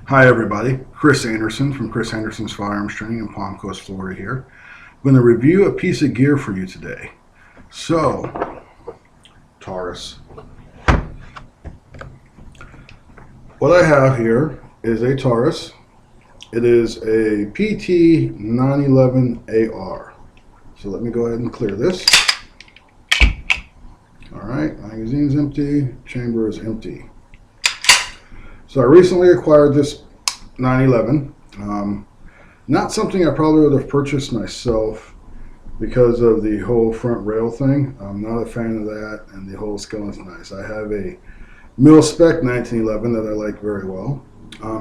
Hi everybody, Chris Anderson from Chris Anderson's Firearms Training in Palm Coast, Florida here. I'm going to review a piece of gear for you today. So, Taurus. What I have here is a Taurus. It is a PT 911 AR. So let me go ahead and clear this. Alright, magazine's empty, chamber is empty. So I recently acquired this 911. Not something I probably would have purchased myself because of the whole front rail thing. I'm not a fan of that, and the whole skeleton's nice. I have a mil-spec 1911 that I like very well,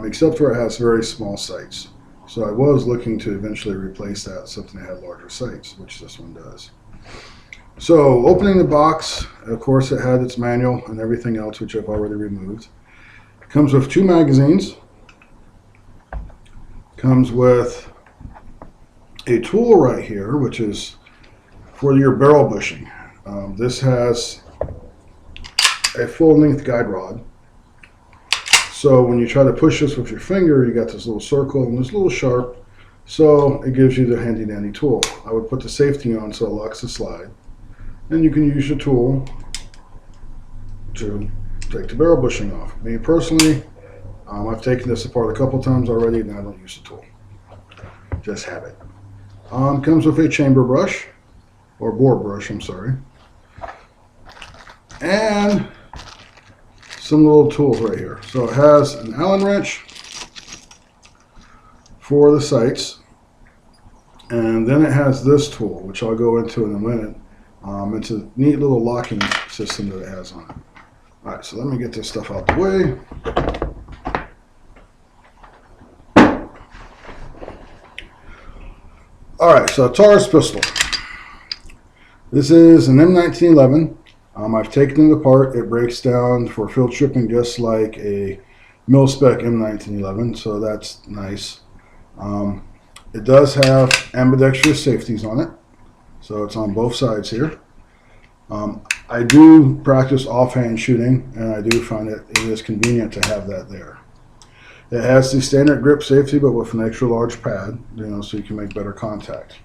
except for it has very small sights. So I was looking to eventually replace that with something that had larger sights, which this one does. So opening the box, of course it had its manual and everything else, which I've already removed. Comes with two magazines. Comes with a tool right here, which is for your barrel bushing. This has a full-length guide rod. So when you try to push this with your finger, you got this little circle and this little sharp. So it gives you the handy-dandy tool. I would put the safety on so it locks the slide. And you can use your tool to take the barrel bushing off. Me personally, I've taken this apart a couple times already and I don't use the tool. Just have it. Comes with a chamber brush, or bore brush, I'm sorry. And some little tools right here. So it has an Allen wrench for the sights. And then it has this tool, which I'll go into in a minute. It's a neat little locking system that it has on it. Alright, so let me get this stuff out the way. Alright, so Taurus pistol. This is an M1911. I've taken it apart. It breaks down for field shipping just like a mil-spec M1911, so that's nice. It does have ambidextrous safeties on it, so it's on both sides here. I do practice offhand shooting, and I do find it is convenient to have that there. It has the standard grip safety, but with an extra large pad, so you can make better contact.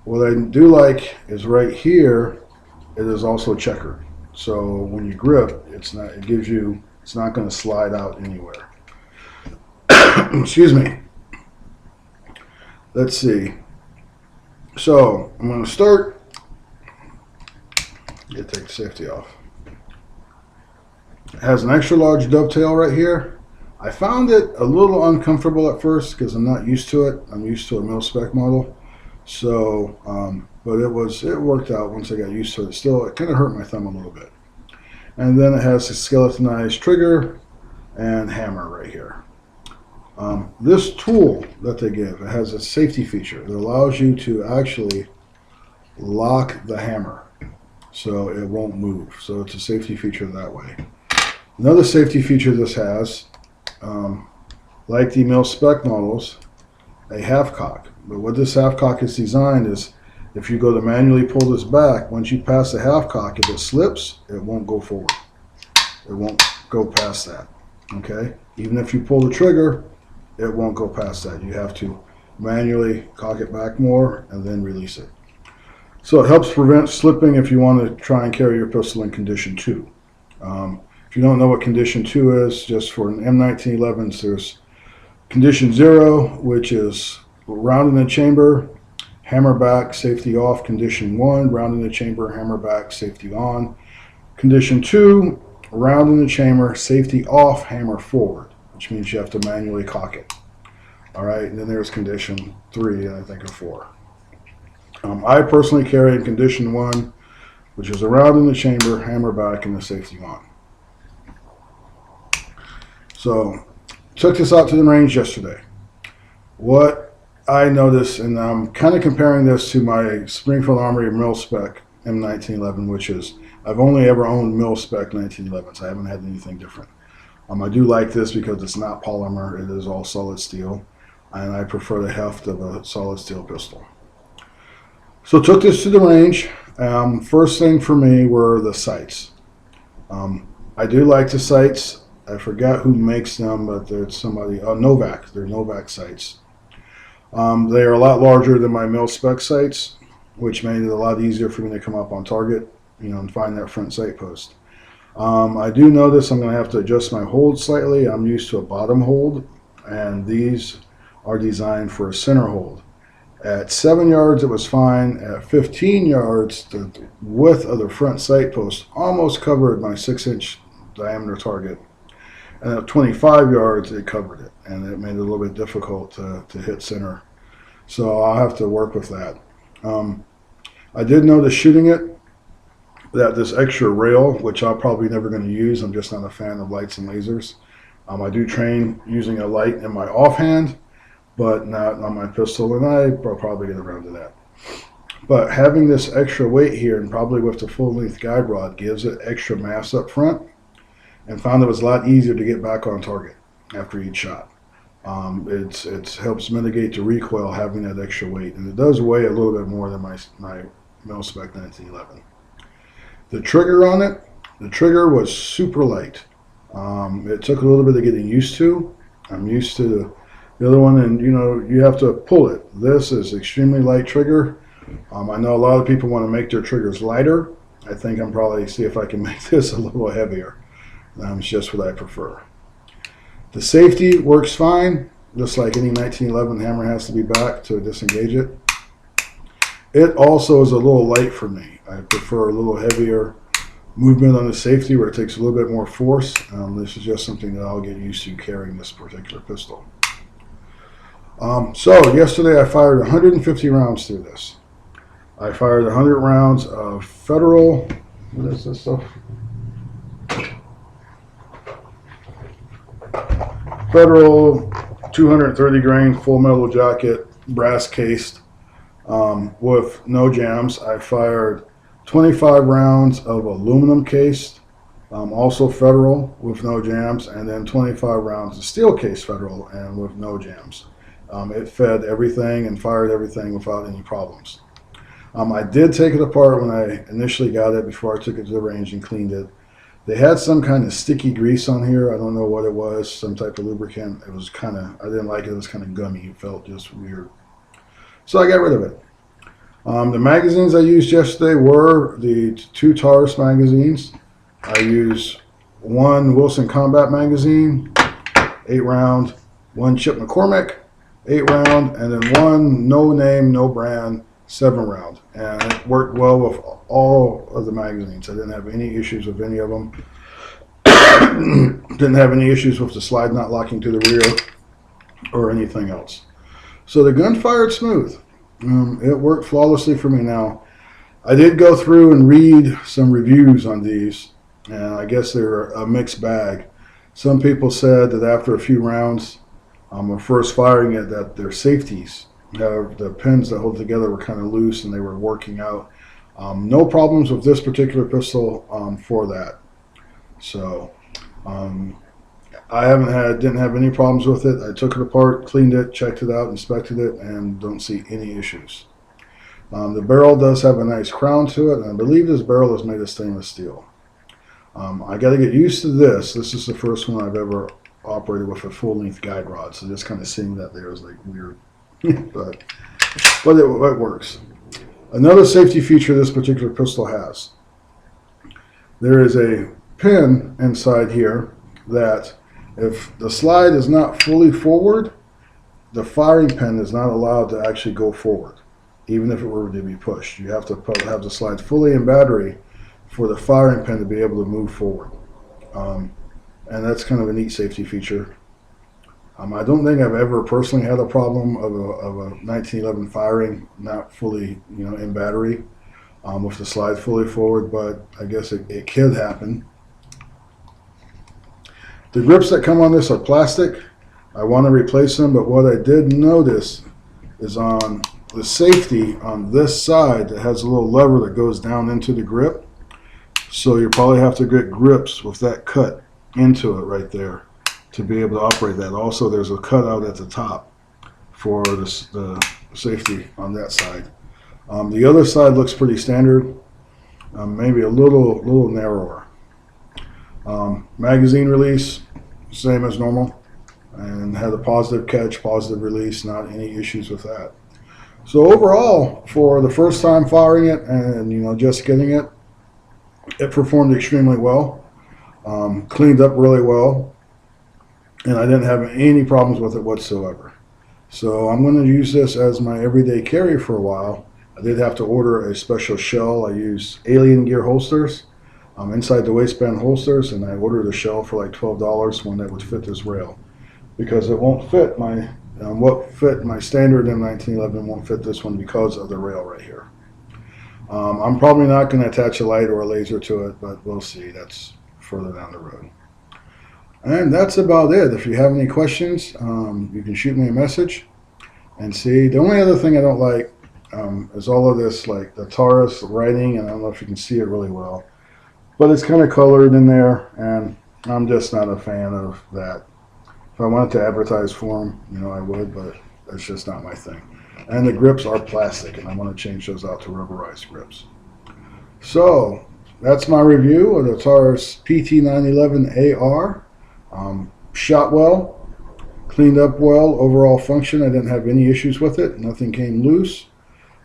What I do like is right here, it is also checkered. So when you grip, it's not going to slide out anywhere. Excuse me. Let's see. So I'm going to start. Take the safety off. It has an extra large dovetail right here. I found it a little uncomfortable at first because I'm not used to it. I'm used to a mil-spec model. So, but it worked out once I got used to it. Still, it kind of hurt my thumb a little bit. And then it has a skeletonized trigger and hammer right here. This tool that they give, it has a safety feature that allows you to actually lock the hammer, so it won't move. So it's a safety feature that way. Another safety feature this has, like the mil-spec models, a half cock. But what this half cock is designed is, if you go to manually pull this back, once you pass the half cock, if it slips, it won't go forward. It won't go past that. Okay? Even if you pull the trigger, it won't go past that. You have to manually cock it back more and then release it. So it helps prevent slipping if you want to try and carry your pistol in condition 2. If you don't know what condition 2 is, just for an M1911s, there's condition 0, which is round in the chamber, hammer back, safety off. Condition 1, round in the chamber, hammer back, safety on. Condition 2, round in the chamber, safety off, hammer forward, which means you have to manually cock it. All right, and then there's condition 3, and I think of 4. I personally carry in condition 1, which is around in the chamber, hammer back, and the safety on. So, took this out to the range yesterday. What I noticed, and I'm kind of comparing this to my Springfield Armory mil-spec M1911, which is, I've only ever owned mil-spec 1911s. I haven't had anything different. I do like this because it's not polymer, it is all solid steel, and I prefer the heft of a solid steel pistol. So took this to the range. First thing for me were the sights. I do like the sights I forgot who makes them, but it's somebody, Novak. They're Novak sights. They are a lot larger than my mil spec sights, which made it a lot easier for me to come up on target, and find that front sight post. I do notice I'm going to have to adjust my hold slightly. I'm used to a bottom hold, and these are designed for a center hold. At 7 yards, it was fine. At 15 yards, the width of the front sight post almost covered my 6-inch diameter target. And at 25 yards, it covered it, and it made it a little bit difficult to hit center. So I'll have to work with that. I did notice shooting it that this extra rail, which I'm probably never going to use, I'm just not a fan of lights and lasers. I do train using a light in my offhand, but not on my pistol, and I'll probably get around to that. But having this extra weight here, and probably with the full-length guide rod, gives it extra mass up front, and found it was a lot easier to get back on target after each shot. It helps mitigate the recoil having that extra weight, and it does weigh a little bit more than my mil-spec 1911. The trigger on it, the trigger was super light. It took a little bit of getting used to. I'm used to the other one, and you have to pull it. This is extremely light trigger. I know a lot of people want to make their triggers lighter. I think I'm probably see if I can make this a little heavier. It's just what I prefer. The safety works fine, just like any 1911 hammer has to be back to disengage it. It also is a little light for me. I prefer a little heavier movement on the safety where it takes a little bit more force. This is just something that I'll get used to carrying this particular pistol. So yesterday I fired 150 rounds through this. I fired 100 rounds of Federal, what is this stuff? Federal 230 grain full metal jacket, brass cased, with no jams. I fired 25 rounds of aluminum cased, also Federal with no jams, and then 25 rounds of steel case Federal and with no jams. It fed everything and fired everything without any problems. I did take it apart when I initially got it before I took it to the range and cleaned it. They had some kind of sticky grease on here. I don't know what it was, some type of lubricant. It was kind of, I didn't like it. It was kind of gummy. It felt just weird. So I got rid of it. The magazines I used yesterday were the 2 Taurus magazines. I used 1 Wilson Combat magazine, 8 round, 1 Chip McCormick, 8 round, and then 1 no name, no brand, 7 round. And it worked well with all of the magazines. I didn't have any issues with any of them. Didn't have any issues with the slide not locking to the rear or anything else. So the gun fired smooth. It worked flawlessly for me. Now, I did go through and read some reviews on these, and I guess they're a mixed bag. Some people said that after a few rounds of first firing it, that their safeties, the pins that hold together, were kind of loose and they were working out. No problems with this particular pistol for that. So I didn't have any problems with it. I took it apart, cleaned it, checked it out, inspected it, and don't see any issues. The barrel does have a nice crown to it, and I believe this barrel is made of stainless steel. I got to get used to this. This is the first one I've ever operated with a full-length guide rod, so just kind of seeing that there is like weird, but it works. Another safety feature this particular pistol has, there is a pin inside here that if the slide is not fully forward, the firing pin is not allowed to actually go forward, even if it were to be pushed. You have to have the slide fully in battery for the firing pin to be able to move forward. And that's kind of a neat safety feature. I don't think I've ever personally had a problem of a 1911 firing not fully, in battery with the slide fully forward, but I guess it could happen. The grips that come on this are plastic. I want to replace them, but what I did notice is on the safety on this side, it has a little lever that goes down into the grip. So you probably have to get grips with that cut into it right there to be able to operate that. Also, there's a cutout at the top for the safety on that side. The other side looks pretty standard, maybe a little narrower. Magazine release, same as normal, and had a positive catch, positive release, not any issues with that. So overall, for the first time firing it and just getting it, it performed extremely well. Cleaned up really well, and I didn't have any problems with it whatsoever. So I'm going to use this as my everyday carry for a while. I did have to order a special shell. I use Alien Gear holsters, inside the waistband holsters, and I ordered a shell for like $12, one that would fit this rail, because it won't fit what fit my standard M1911 won't fit this one because of the rail right here. I'm probably not going to attach a light or a laser to it, but we'll see. That's further down the road. And that's about it. If you have any questions, you can shoot me a message and see. The only other thing I don't like is all of this, like the Taurus writing, and I don't know if you can see it really well, but it's kind of colored in there, and I'm just not a fan of that. If I wanted to advertise for them, I would, but that's just not my thing. And the grips are plastic, and I want to change those out to rubberized grips. So that's my review of the Taurus PT911AR. Shot well, cleaned up well, overall function. I didn't have any issues with it. Nothing came loose.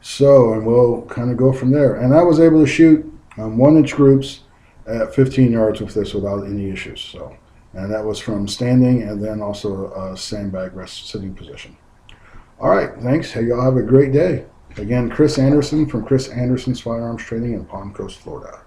So, and we'll kind of go from there. And I was able to shoot 1-inch groups at 15 yards with this without any issues. So, and that was from standing and then also a sandbag rest sitting position. All right, thanks. Hey, y'all have a great day. Again, Chris Anderson from Chris Anderson's Firearms Training in Palm Coast, Florida.